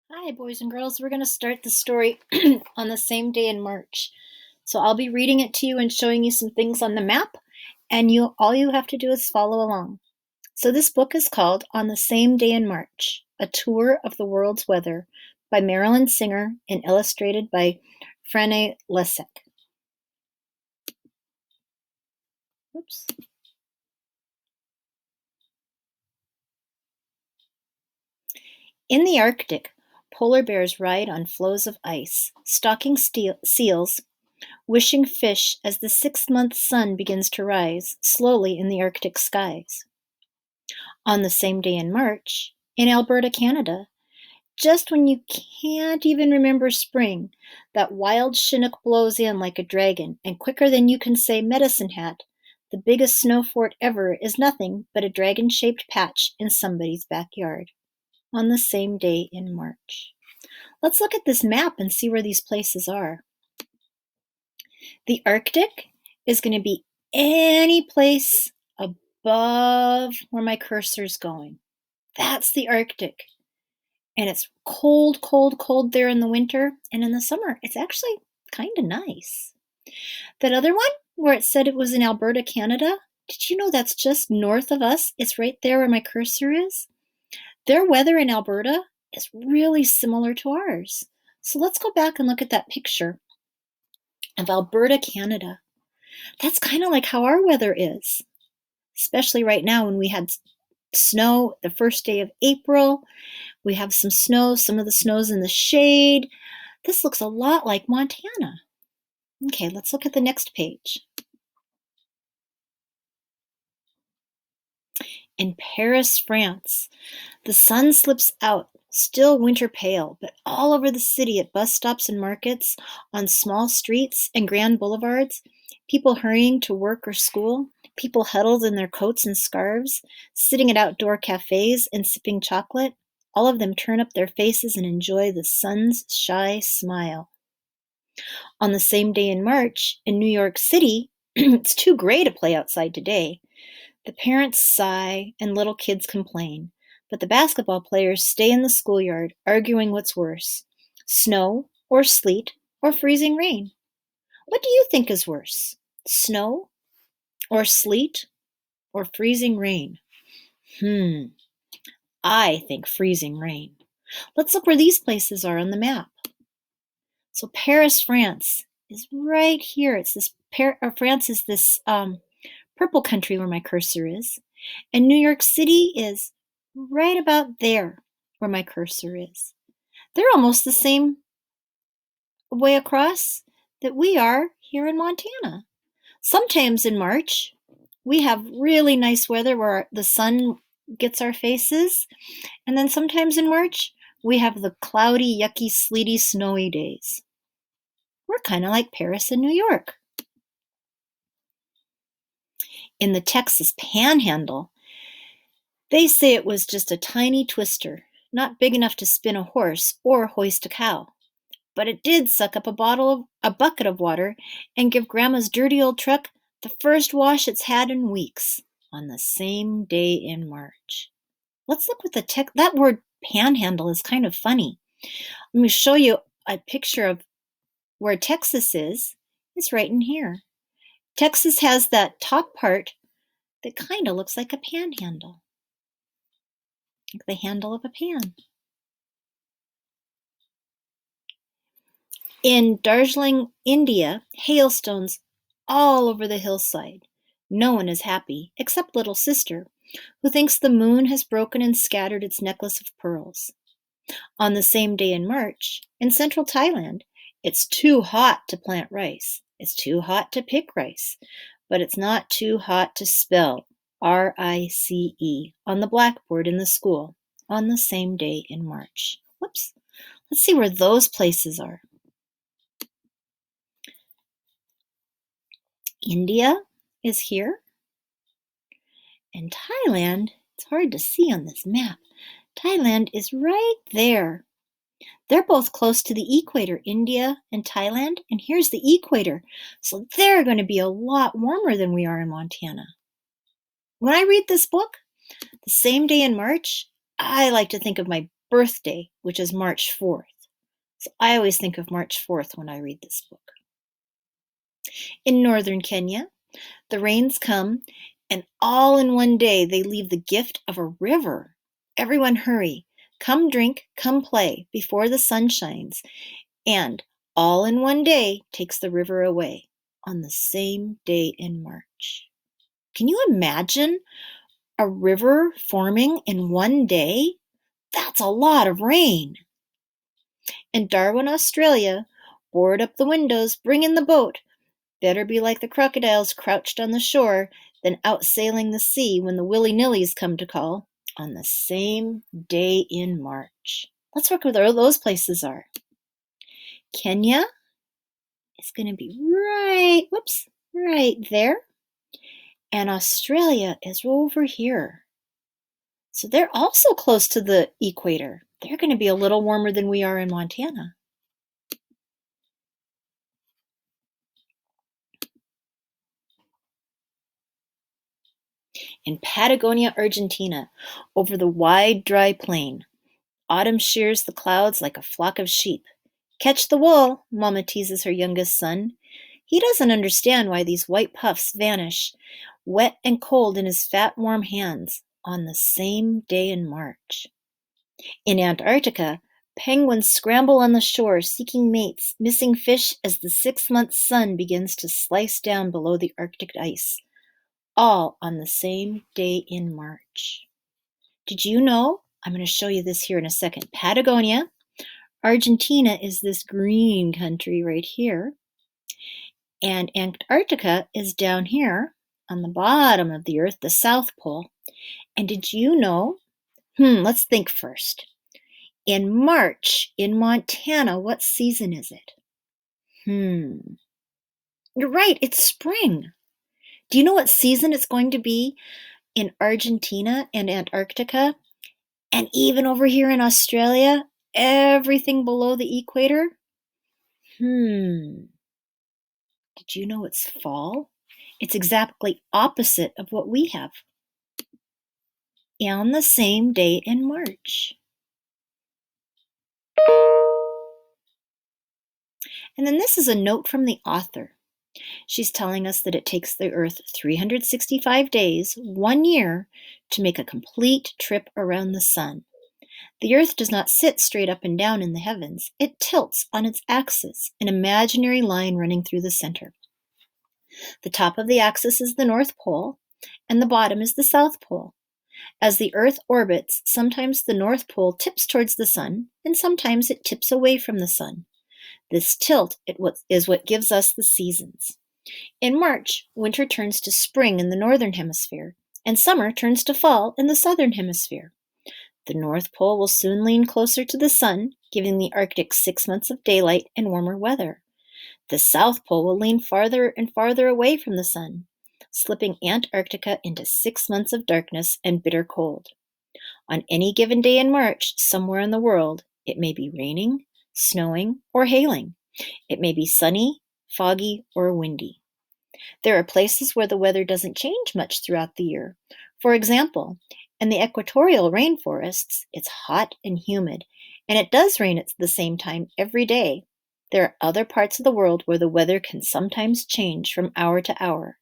Hi, boys and girls. We're going to start the story on the same day in March. So I'll be reading it to you and showing you some things on the map, and all you have to do is follow along. So this book is called On the Same Day in March: A Tour of the World's Weather by Marilyn Singer and illustrated by Franny Lesek. Oops. In the Arctic, polar bears ride on floes of ice, stalking seals, wishing fish as the 6-month sun begins to rise slowly in the Arctic skies. On the same day in March, in Alberta, Canada, just when you can't even remember spring, that wild Chinook blows in like a dragon, and quicker than you can say Medicine Hat, the biggest snow fort ever is nothing but a dragon-shaped patch in somebody's backyard. On the same day in March. Let's look at this map and see where these places are. The Arctic is going to be any place above where my cursor's going. That's the Arctic. And it's cold, cold, cold there in the winter. And in the summer, it's actually kind of nice. That other one, where it said it was in Alberta, Canada, did you know that's just north of us? It's right there where my cursor is. Their weather in Alberta is really similar to ours. So let's go back and look at that picture of Alberta, Canada. That's kind of like how our weather is, especially right now when we had snow the first day of April. We have some snow, some of the snow's in the shade. This looks a lot like Montana. Okay, let's look at the next page. In Paris, France, the sun slips out, still winter pale, but all over the city at bus stops and markets, on small streets and grand boulevards, people hurrying to work or school, people huddled in their coats and scarves, sitting at outdoor cafes and sipping chocolate, all of them turn up their faces and enjoy the sun's shy smile. On the same day in March, in New York City, it's too gray to play outside today. The parents sigh and little kids complain, but the basketball players stay in the schoolyard arguing what's worse, snow or sleet or freezing rain. What do you think is worse, snow or sleet or freezing rain? I think freezing rain. Let's look where these places are on the map. So Paris, France is right here. It's this France is this purple country where my cursor is, and New York City is right about there where my cursor is. They're almost the same way across that we are here in Montana. Sometimes in March, we have really nice weather where the sun gets our faces, and then sometimes in March, we have the cloudy, yucky, sleety, snowy days. We're kind of like Paris and New York. In the Texas Panhandle, they say it was just a tiny twister, not big enough to spin a horse or hoist a cow. But it did suck up a bucket of water and give Grandma's dirty old truck the first wash it's had in weeks on the same day in March. Let's look with that word panhandle is kind of funny. Let me show you a picture of where Texas is. It's right in here. Texas has that top part that kind of looks like a panhandle, like the handle of a pan. In Darjeeling, India, hailstones all over the hillside. No one is happy, except little sister, who thinks the moon has broken and scattered its necklace of pearls. On the same day in March, in central Thailand, it's too hot to plant rice. It's too hot to pick rice, but it's not too hot to spell R-I-C-E on the blackboard in the school on the same day in March. Whoops. Let's see where those places are. India is here, and Thailand, it's hard to see on this map. Thailand is right there. They're both close to the equator, India and Thailand, and here's the equator. So they're going to be a lot warmer than we are in Montana. When I read this book, the same day in March, I like to think of my birthday, which is March 4th. So I always think of March 4th when I read this book. In northern Kenya, the rains come, and all in one day they leave the gift of a river. Everyone hurry. Come drink, come play, before the sun shines. And all in one day takes the river away, on the same day in March. Can you imagine a river forming in one day? That's a lot of rain. In Darwin, Australia, board up the windows, bring in the boat. Better be like the crocodiles crouched on the shore than out sailing the sea when the willy-nillys come to call, on the same day in March. Let's look where those places are. Kenya is going to be right there. And Australia is over here. So they're also close to the equator. They're going to be a little warmer than we are in Montana. In Patagonia, Argentina, over the wide, dry plain, autumn shears the clouds like a flock of sheep. Catch the wool, Mama teases her youngest son. He doesn't understand why these white puffs vanish, wet and cold in his fat, warm hands, on the same day in March. In Antarctica, penguins scramble on the shore, seeking mates, missing fish as the 6-month sun begins to slice down below the Arctic ice, all on the same day in March. Did you know? I'm going to show you this here in a second. Patagonia, Argentina is this green country right here, and Antarctica is down here on the bottom of the Earth, the South Pole. And did you know? Let's think first. In March, in Montana, what season is it? You're right, it's spring. Do you know what season it's going to be in Argentina and Antarctica? And even over here in Australia, everything below the equator? Did you know it's fall? It's exactly opposite of what we have. On the same day in March. And then this is a note from the author. She's telling us that it takes the Earth 365 days, 1 year, to make a complete trip around the sun. The Earth does not sit straight up and down in the heavens. It tilts on its axis, an imaginary line running through the center. The top of the axis is the North Pole, and the bottom is the South Pole. As the Earth orbits, sometimes the North Pole tips towards the sun, and sometimes it tips away from the sun. This tilt is what gives us the seasons. In March, winter turns to spring in the northern hemisphere, and summer turns to fall in the southern hemisphere. The North Pole will soon lean closer to the sun, giving the Arctic 6 months of daylight and warmer weather. The South Pole will lean farther and farther away from the sun, slipping Antarctica into 6 months of darkness and bitter cold. On any given day in March, somewhere in the world, it may be raining, snowing, or hailing. It may be sunny, foggy, or windy. There are places where the weather doesn't change much throughout the year. For example, in the equatorial rainforests, it's hot and humid, and it does rain at the same time every day. There are other parts of the world where the weather can sometimes change from hour to hour.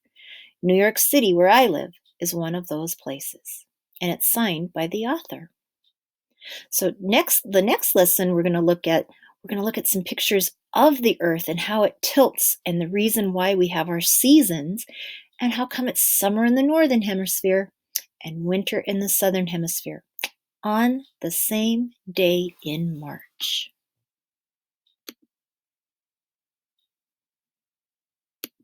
New York City, where I live, is one of those places, and it's signed by the author. So the next lesson we're going to look at some pictures of the Earth and how it tilts and the reason why we have our seasons and how come it's summer in the northern hemisphere and winter in the southern hemisphere on the same day in March.